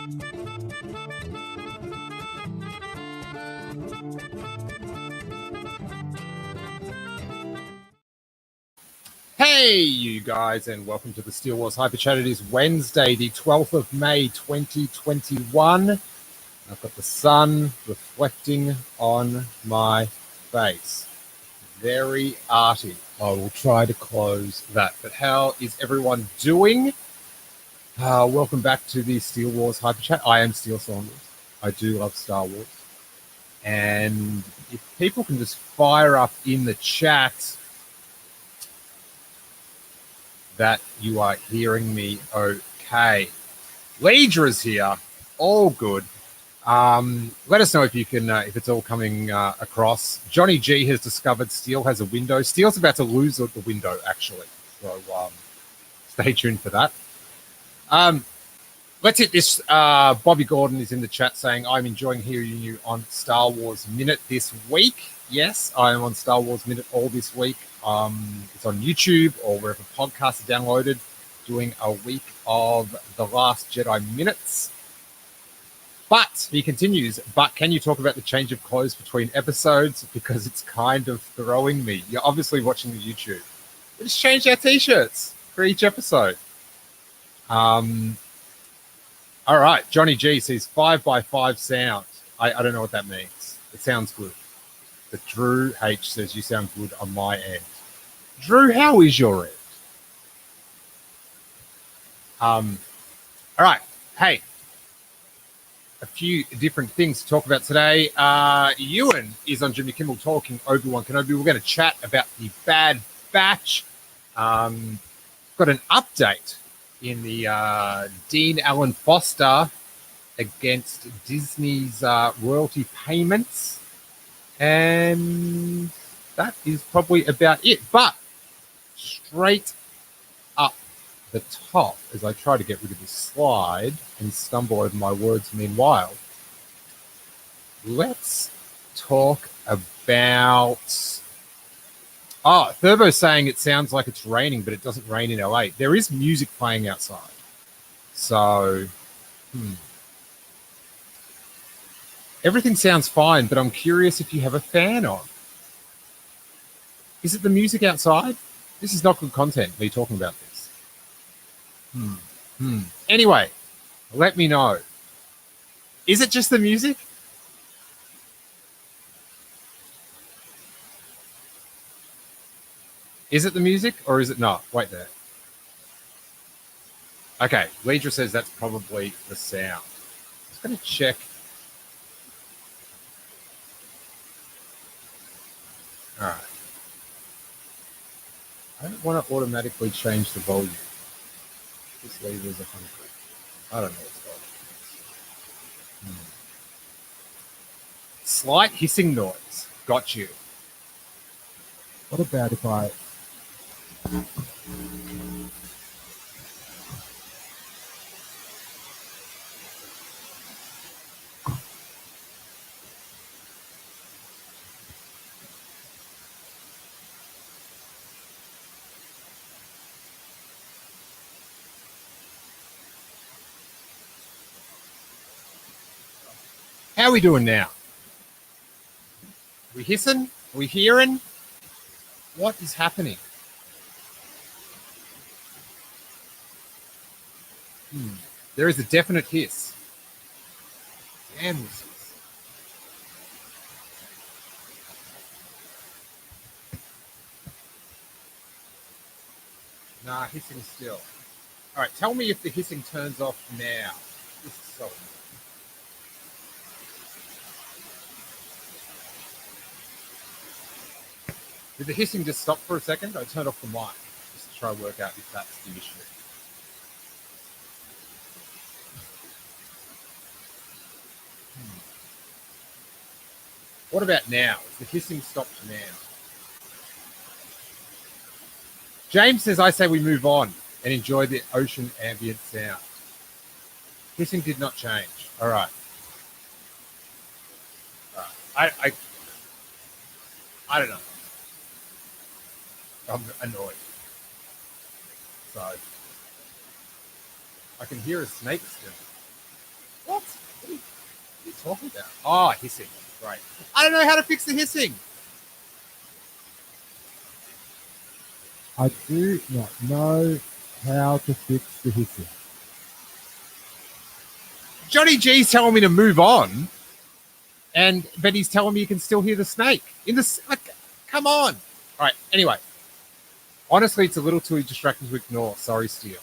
Hey, you guys, and welcome to the Steele Wars Hyperchat. It is Wednesday, the 12th of May, 2021. I've got the sun reflecting on my face. Very arty. I will try to close that. But how is everyone doing? Welcome back to the Steele Wars Hyperchat. I am Steele Saunders. I do love Star Wars. And if people can just fire up in the chat that you are hearing me okay. Ledra's here. All good. Let us know if you can, if it's all coming across. Johnny G has discovered Steele has a window. Steele's about to lose the window, actually. So stay tuned for that. Let's hit this. Bobby Gordon is in the chat saying, I'm enjoying hearing you on Star Wars Minute this week. Yes, I am on Star Wars Minute all this week. It's on YouTube or wherever podcasts are downloaded, doing a week of The Last Jedi Minutes. But, he continues, but can you talk about the change of clothes between episodes? Because it's kind of throwing me. You're obviously watching the YouTube. We just changed our t-shirts for each episode. All right, Johnny G says 5x5 sound. I don't know what that means. It sounds good. But Drew H says you sound good on my end. Drew, how is your end? All right. Hey, a few different things to talk about today. Ewan is on Jimmy Kimmel talking Obi-Wan Kenobi. We're going to chat about the Bad Batch. Got an update in the Dean Allen Foster against Disney's royalty payments. And that is probably about it. But straight up the top, as I try to get rid of this slide and stumble over my words meanwhile, let's talk about... Oh, Thurbo's saying it sounds like it's raining, but it doesn't rain in LA. There is music playing outside. So, everything sounds fine, but I'm curious if you have a fan on. Is it the music outside? This is not good content, me talking about this. Anyway, let me know. Is it just the music? Is it the music or is it not? Wait there. Okay, Ledra says that's probably the sound. I'm just going to check. All right. I don't want to automatically change the volume. This lever is 100. I don't know what's going on. Slight hissing noise. Got you. What about if I... How are we doing now? We hissing? We hearing? What is happening? There is a definite hiss. Damn this hiss. Nah, hissing still. All right, tell me if the hissing turns off now. This is so annoying. Did the hissing just stop for a second? I turned off the mic just to try to work out if that's the issue. What about now? Is the hissing stopped now? James says, I say we move on and enjoy the ocean ambient sound. Hissing did not change. All right. I don't know. I'm annoyed. So I can hear a snake still. What? What are you talking about? Oh, hissing. Right. I don't know how to fix the hissing. I do not know how to fix the hissing. Johnny G's telling me to move on, but he's telling me you can still hear the snake in the. Like, come on. All right. Anyway, honestly, it's a little too distracting to ignore. Sorry, Steele.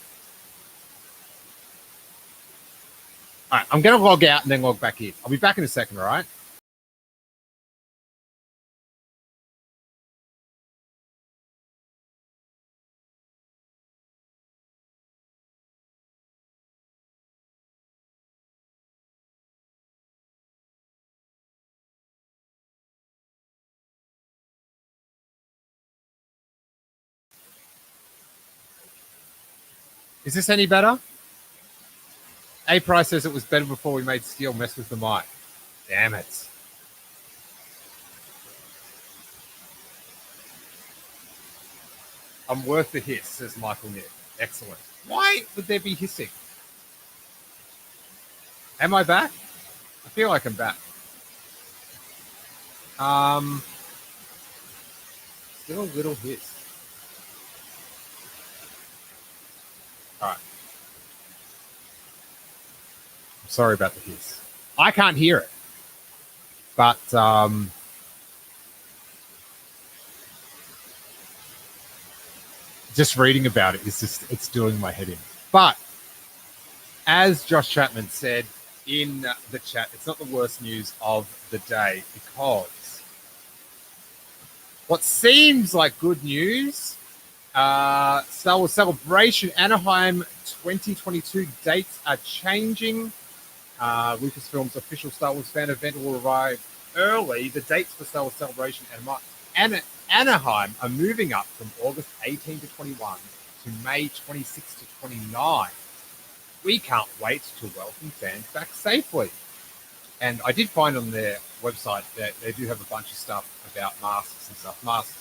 All right, I'm going to log out and then log back in. I'll be back in a second. All right. Is this any better? A Price says it was better before we made Steele mess with the mic. Damn it. I'm worth the hiss, says Michael Nick. Excellent. Why would there be hissing? Am I back? I feel like I'm back. Still a little hiss. All right. I'm sorry about the hiss. I can't hear it. But just reading about it is just, it's doing my head in. But as Josh Chapman said in the chat, it's not the worst news of the day, because what seems like good news, Star Wars Celebration Anaheim 2022 dates are changing. Lucasfilm's official Star Wars fan event will arrive early. The dates for Star Wars Celebration and Anaheim are moving up from August 18 to 21 to May 26 to 29. We can't wait to welcome fans back safely. And I did find on their website that they do have a bunch of stuff about masks and stuff. Masks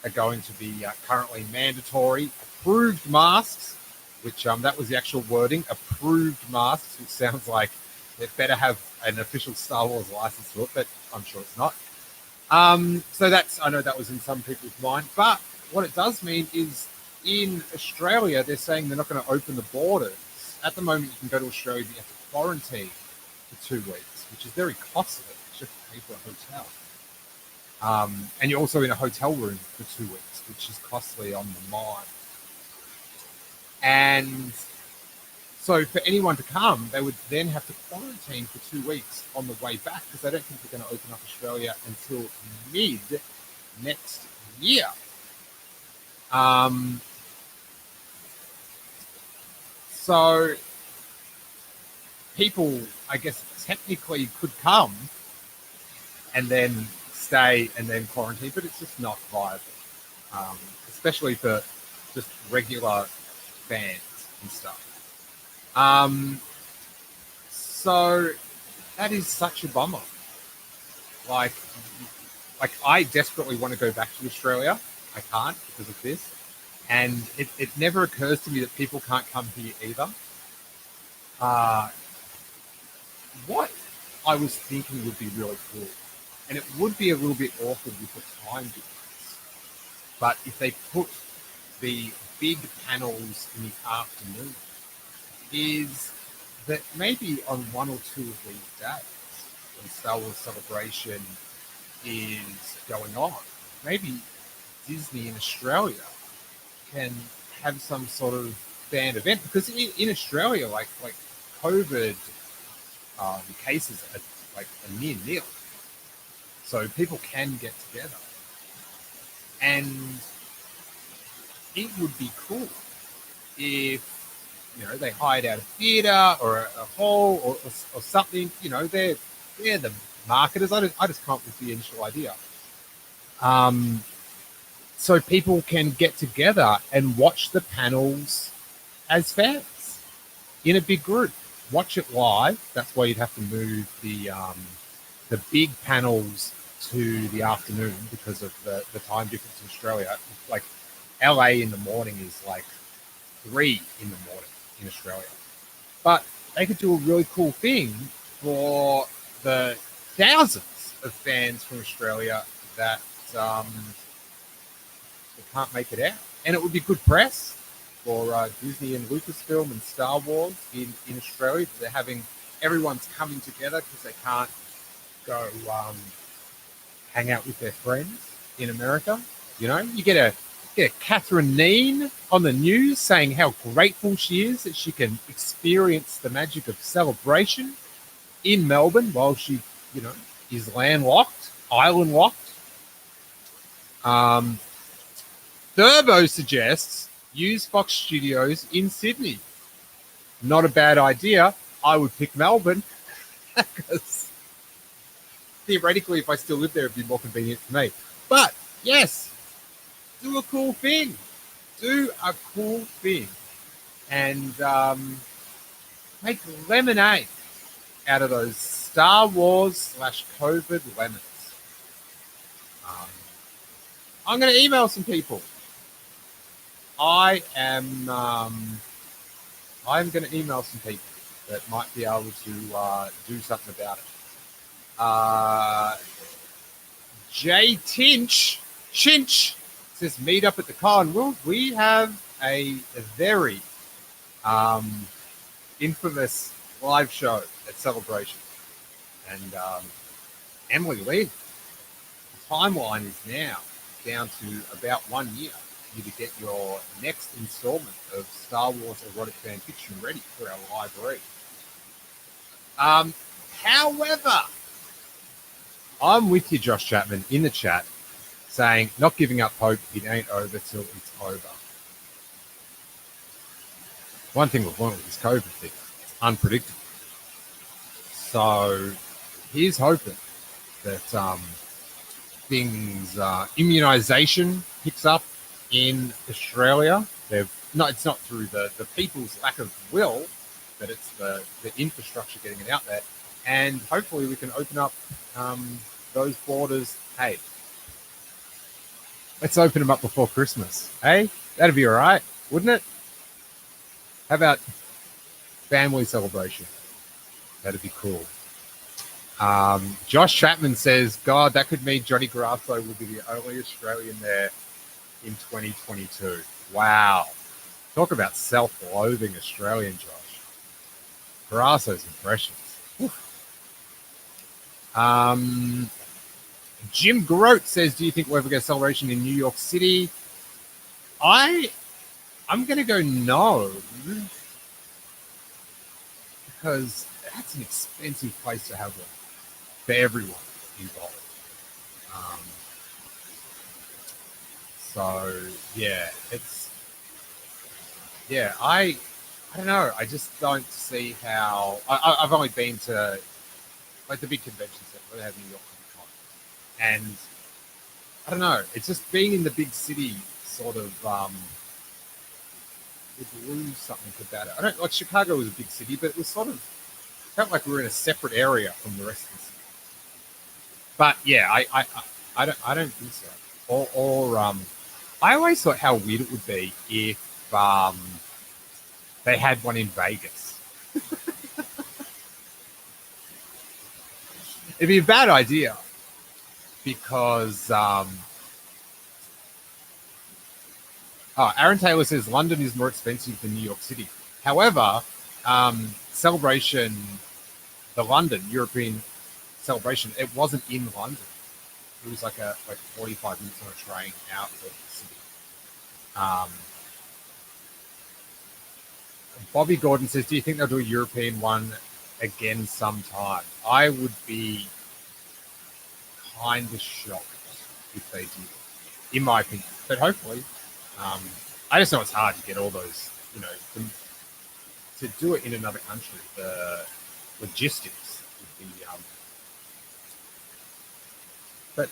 are going to be currently mandatory, approved masks, which that was the actual wording, approved masks, which sounds like they better have an official Star Wars license to it, but I'm sure it's not. So that's, I know that was in some people's mind, but what it does mean is in Australia, they're saying they're not going to open the borders. At the moment, you can go to Australia, but you have to quarantine for 2 weeks, which is very costly. It's just pay for a hotel. And you're also in a hotel room for 2 weeks, which is costly on the mind. And so for anyone to come, they would then have to quarantine for 2 weeks on the way back, because they don't think they're going to open up Australia until mid next year. So people, I guess, technically could come and then stay and then quarantine, but it's just not viable, especially for just regular fans and stuff. So that is such a bummer. Like I desperately want to go back to Australia. I can't because of this. And it never occurs to me that people can't come here either. What I was thinking would be really cool, and it would be a little bit awkward with the time difference, but if they put the big panels in the afternoon, is that maybe on 1 or 2 of these days when Star Wars Celebration is going on, maybe Disney in Australia can have some sort of fan event, because in Australia, like COVID cases are like a near nil, so people can get together, and it would be cool if they hired out a theater or a hall or something. They're the marketers. I just come up with the initial idea. So people can get together and watch the panels as fans in a big group. Watch it live. That's why you'd have to move the big panels to the afternoon because of the time difference in Australia. Like LA in the morning is like 3 in the morning in Australia. But they could do a really cool thing for the thousands of fans from Australia that can't make it out. And it would be good press for Disney and Lucasfilm and Star Wars in Australia. They're having everyone's coming together because they can't go hang out with their friends in America. You know, you get a Catherine Neen on the news saying how grateful she is that she can experience the magic of celebration in Melbourne while she, you know, is landlocked, island locked. Thurbo suggests use Fox Studios in Sydney. Not a bad idea. I would pick Melbourne because theoretically, if I still live there, it'd be more convenient for me. But yes, do a cool thing. Do a cool thing. And make lemonade out of those Star Wars / COVID lemons. I'm going to email some people. I'm going to email some people that might be able to do something about it. Jay Chinch says, meet up at the con. Well, we have a very infamous live show at Celebration. And Emily Lee, the timeline is now down to about 1 year for you to get your next installment of Star Wars erotic fan fiction ready for our live read. However, I'm with you, Josh Chapman, in the chat, saying, not giving up hope, it ain't over till it's over. One thing we've learned with this COVID thing, it's unpredictable. So here's hoping that immunisation picks up in Australia. It's not through the people's lack of will, but it's the infrastructure getting it out there. And hopefully we can open up those borders. Hey, let's open them up before Christmas. Hey, that'd be all right, wouldn't it? How about family celebration? That'd be cool. Josh Chapman says, God, that could mean Johnny Grasso will be the only Australian there in 2022. Wow. Talk about self-loathing Australian, Josh. Grasso's impressions. Jim Grote says, do you think we'll ever get a celebration in New York City? I'm going to go no, because that's an expensive place to have one for everyone involved. So yeah, I don't know. I just don't see how. I've only been to like the big convention center where they have New York Comic Con, and I don't know. It's just being in the big city sort of would lose something about it. I don't like Chicago was a big city, but it was sort of felt like we were in a separate area from the rest of the city. But yeah, I don't think so. Or I always thought how weird it would be if they had one in Vegas. It'd be a bad idea because Aaron Taylor says London is more expensive than New York City. However, Celebration, the London European Celebration, it wasn't in London. It was like 45 minutes on a train out of the city. Bobby Gordon says, do you think they'll do a European one again sometime? I would be kind of shocked if they did, in my opinion. But hopefully, I just know it's hard to get all those, to do it in another country. The logistics would be, but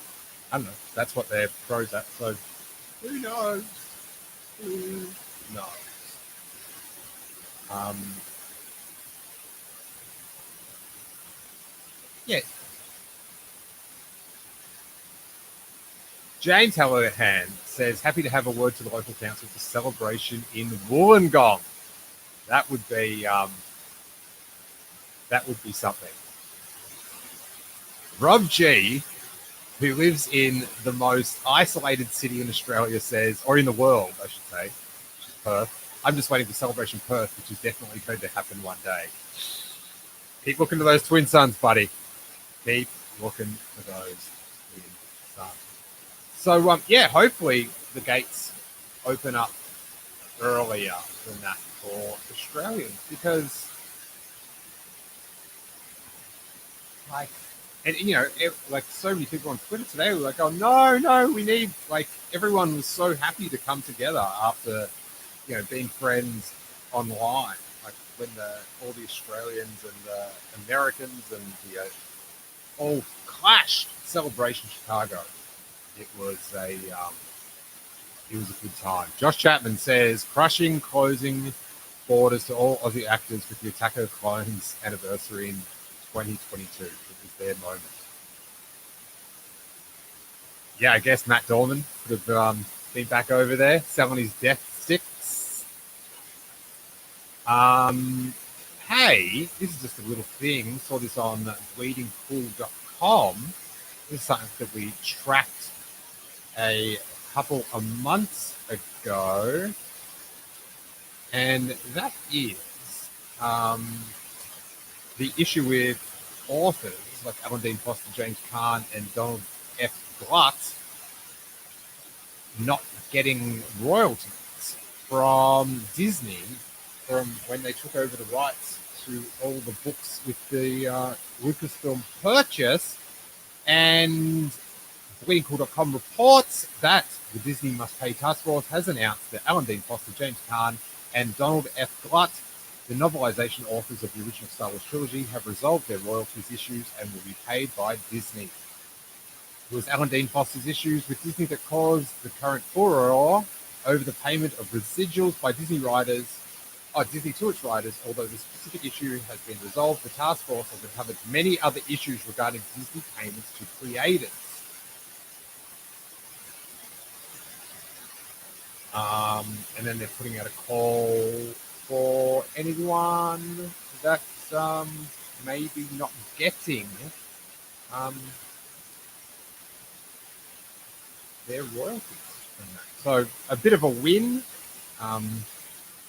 I don't know. That's what their pros at. So who knows? Who knows? Yeah. James Hallahan says, happy to have a word to the local council for celebration in Wollongong. That would be That would be something. Rob G, who lives in the most isolated city in Australia, says, or in the world, I should say, which is Perth. I'm just waiting for Celebration Perth, which is definitely going to happen one day. Keep looking to those twin suns, buddy. Keep looking for those twin suns. So, yeah, hopefully the gates open up earlier than that for Australians, because, like, and you know, like so many people on Twitter today were like, "Oh no, we need like." Everyone was so happy to come together after, you know, being friends online. Like when all the Australians and the Americans and the all clashed. Celebration Chicago. It was a good time. Josh Chapman says, "Crushing closing borders to all Aussie actors with the Attack of the Clones anniversary in 2022. It was their moment." Yeah, I guess Matt Dorman could have been back over there selling his death sticks. Hey, this is just a little thing. Saw this on bleedingcool.com. This is something that we tracked a couple of months ago. And that is the issue with authors like Alan Dean Foster, James Caan, and Donald F. Glutt not getting royalties from Disney from when they took over the rights to all the books with the Lucasfilm purchase. And BleedingCool.com reports that the Disney Must Pay Task Force has announced that Alan Dean Foster, James Caan, and Donald F. Glutt, the novelization authors of the original Star Wars trilogy, have resolved their royalties issues and will be paid by Disney. It was Alan Dean Foster's issues with Disney that caused the current furore over the payment of residuals by Disney to its writers. Although the specific issue has been resolved, the task force has uncovered many other issues regarding Disney payments to creators. And then they're putting out a call for anyone that's maybe not getting their royalties from that. So a bit of a win.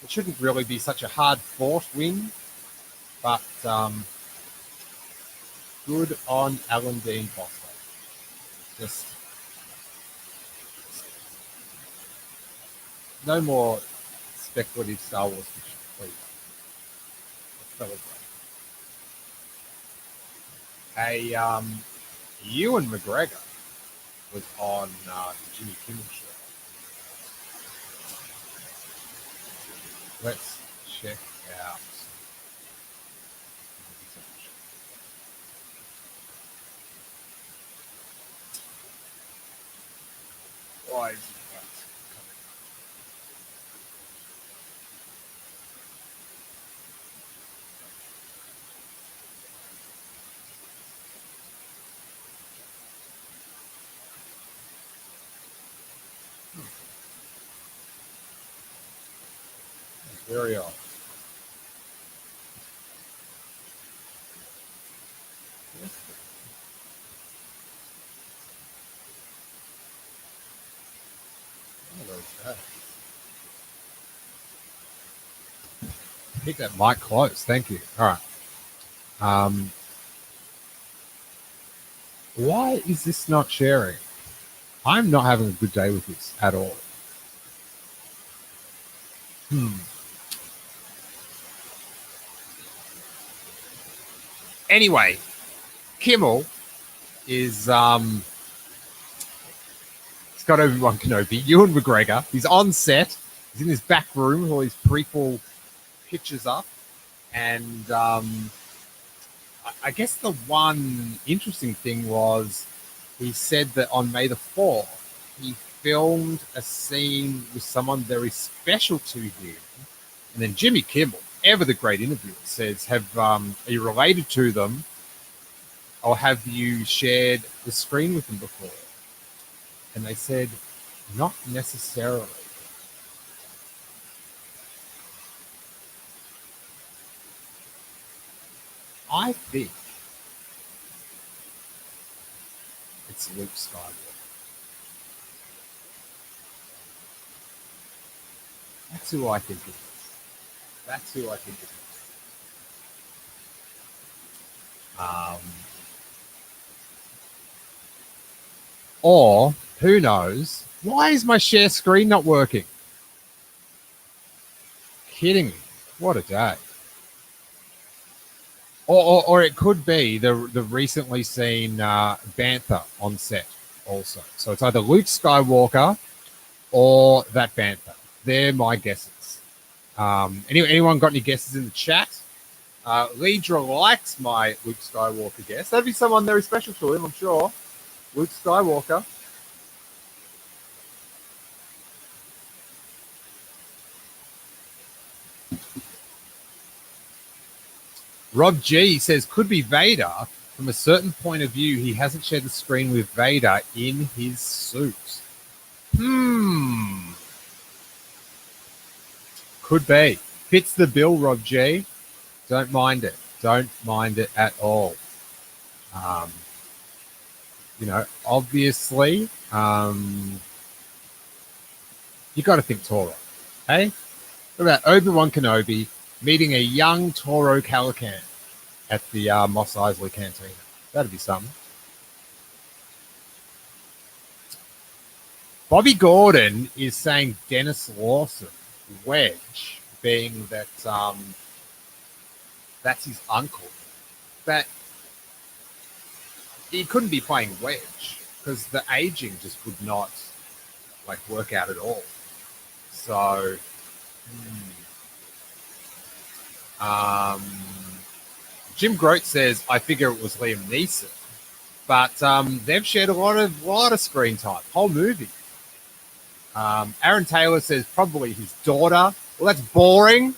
It shouldn't really be such a hard-fought win, but good on Alan Dean Foster. Just no more speculative Star Wars fiction, please. Let's celebrate. Ewan McGregor was on the Jimmy Kimmel show. Let's check out. Why is it coming up? Very odd. Keep that mic close. Thank you. All right. Why is this not sharing? I'm not having a good day with this at all. Anyway, Kimmel is he's got Obi-Wan Kenobi, Ewan McGregor. He's on set. He's in his back room with all his prequel pictures up. And I guess the one interesting thing was he said that on May the 4th, he filmed a scene with someone very special to him. And then Jimmy Kimmel, ever the great interviewer, says, are you related to them? Or have you shared the screen with them before? And they said, not necessarily. I think it's Luke Skywalker. That's who I think it is. That's who I think it is. Or, who knows, why is my share screen not working? Kidding me. What a day. Or it could be the recently seen Bantha on set also. So it's either Luke Skywalker or that Bantha. They're my guesses. Anyone got any guesses in the chat? Leedra likes my Luke Skywalker guess. That'd be someone very special to him, I'm sure. Luke Skywalker. Rob G says, could be Vader. From a certain point of view, he hasn't shared the screen with Vader in his suit. Could be. Fits the bill, Rob G. Don't mind it. Don't mind it at all. Obviously, you got to think Toro. Hey? What about Obi-Wan Kenobi meeting a young Toro Calican at the Mos Eisley Cantina? That'd be something. Bobby Gordon is saying Dennis Lawson, Wedge, being that that's his uncle. But he couldn't be playing Wedge because the aging just would not work out at all. So, Jim Grote says, I figure it was Liam Neeson, but they've shared a lot of screen time, whole movie. Aaron Taylor says probably his daughter. Well, that's boring,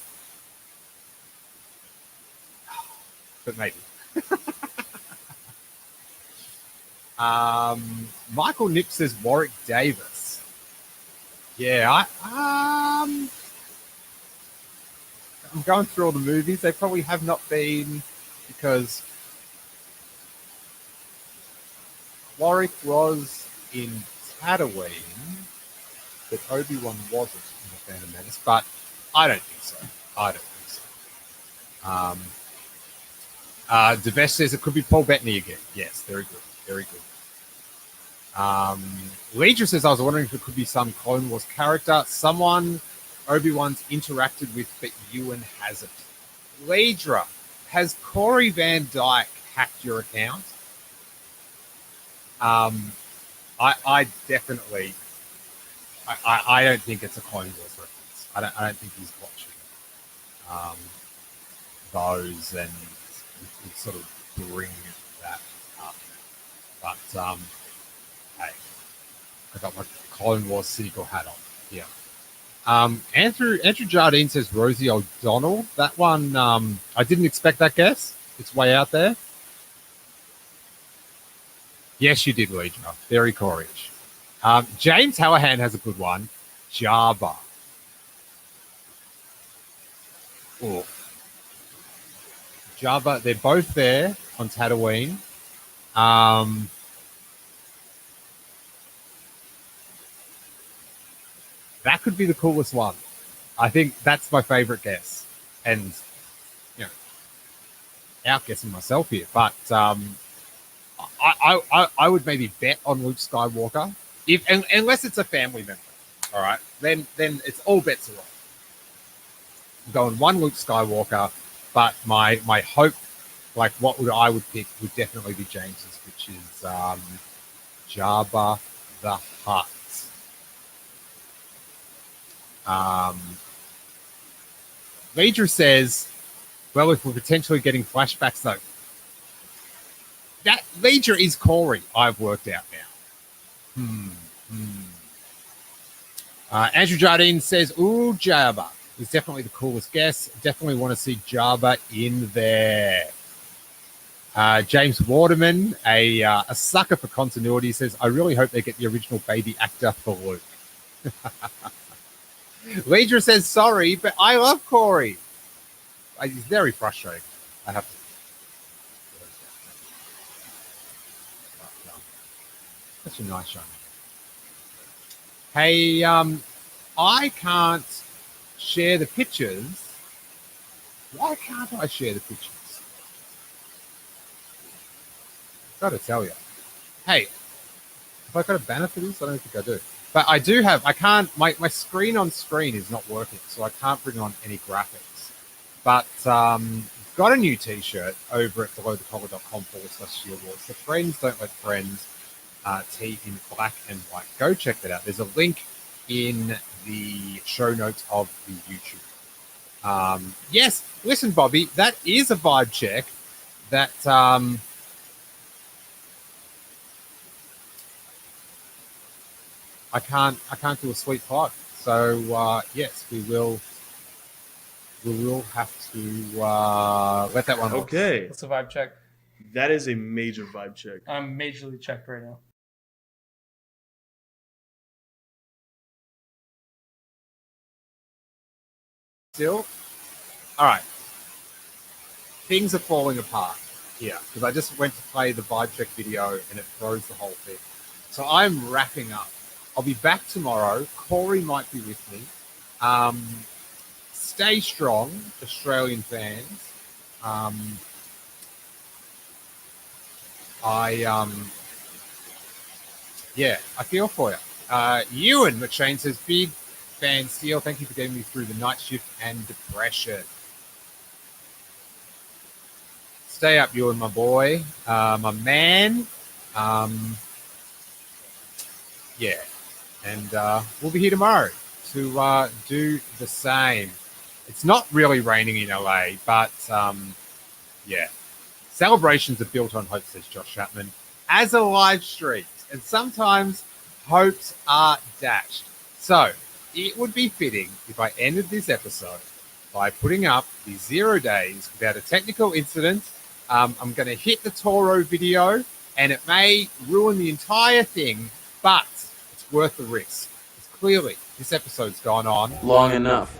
but maybe. Michael Nip says Warwick Davis. Yeah, I'm going through all the movies. They probably have not been, because Warwick was in Tatooine, but Obi-Wan wasn't in The Phantom Menace. But I don't think so. Devesh says it could be Paul Bettany again. Yes, very good. Very good. Leedra says, I was wondering if it could be some Clone Wars character. Someone Obi-Wan's interacted with, but Ewan hasn't. Leedra, has Corey Van Dyke hacked your account? I definitely... I don't think it's a Clone Wars reference. I don't think he's watching those and sort of bring that up. But hey, I got my Clone Wars cynical hat on. Yeah. Andrew Jardine says Rosie O'Donnell. That one, I didn't expect that guess. It's way out there. Yes, you did, Legion. Very Corey-ish. James Hallahan has a good one. Jabba. Oh. Jabba, they're both there on Tatooine. That could be the coolest one. I think that's my favorite guess. And, outguessing myself here. But I would maybe bet on Luke Skywalker. Unless it's a family member. All right. Then it's all bets are off. I'm going one Luke Skywalker, but my hope, what I would pick would definitely be James's, which is Jabba the Hutt. Leedra says, well, if we're potentially getting flashbacks, though, that Leedra is Corey, I've worked out now. Andrew Jardine says, ooh, Jabba is definitely the coolest guess. Definitely want to see Jabba in there. James Waterman, a sucker for continuity, says, I really hope they get the original baby actor for Luke. Leedra says, sorry, but I love Corey. He's very frustrating, I have to. such a nice young man. Hey, I can't share the pictures. Why can't I share the pictures? Gotta tell you. Hey, have I got a banner for this? I don't think I do. But I do have, I can't, my screen on screen is not working, so I can't bring on any graphics. But got a new t-shirt over at belowthecollar.com/Steele Wars. The Friends Don't Let Friends tee in black and white. Go check that out. There's a link in the show notes of the YouTube. Yes, listen, Bobby, that is a vibe check that I can't do a sweet pod. So yes, we will have to let that one loose. Okay, What's a vibe check? that is a major vibe check. I'm majorly checked right now. Still, all right. Things are falling apart here because I just went to play the vibe check video and it throws the whole thing. So I'm wrapping up. I'll be back tomorrow. Corey might be with me. Stay strong, Australian fans. I feel for you. Ewan McShane says, big fan, Steele. Thank you for getting me through the night shift and depression. Stay up, Ewan, my boy, my man. Yeah, and we'll be here tomorrow to do the same. It's not really raining in LA, but yeah. Celebrations are built on hope, says Josh Chapman, as a live stream. And sometimes hopes are dashed. So it would be fitting if I ended this episode by putting up the 0 days without a technical incident. I'm going to hit the Toro video and it may ruin the entire thing, but it's worth the risk. It's clearly this episode's gone on long enough.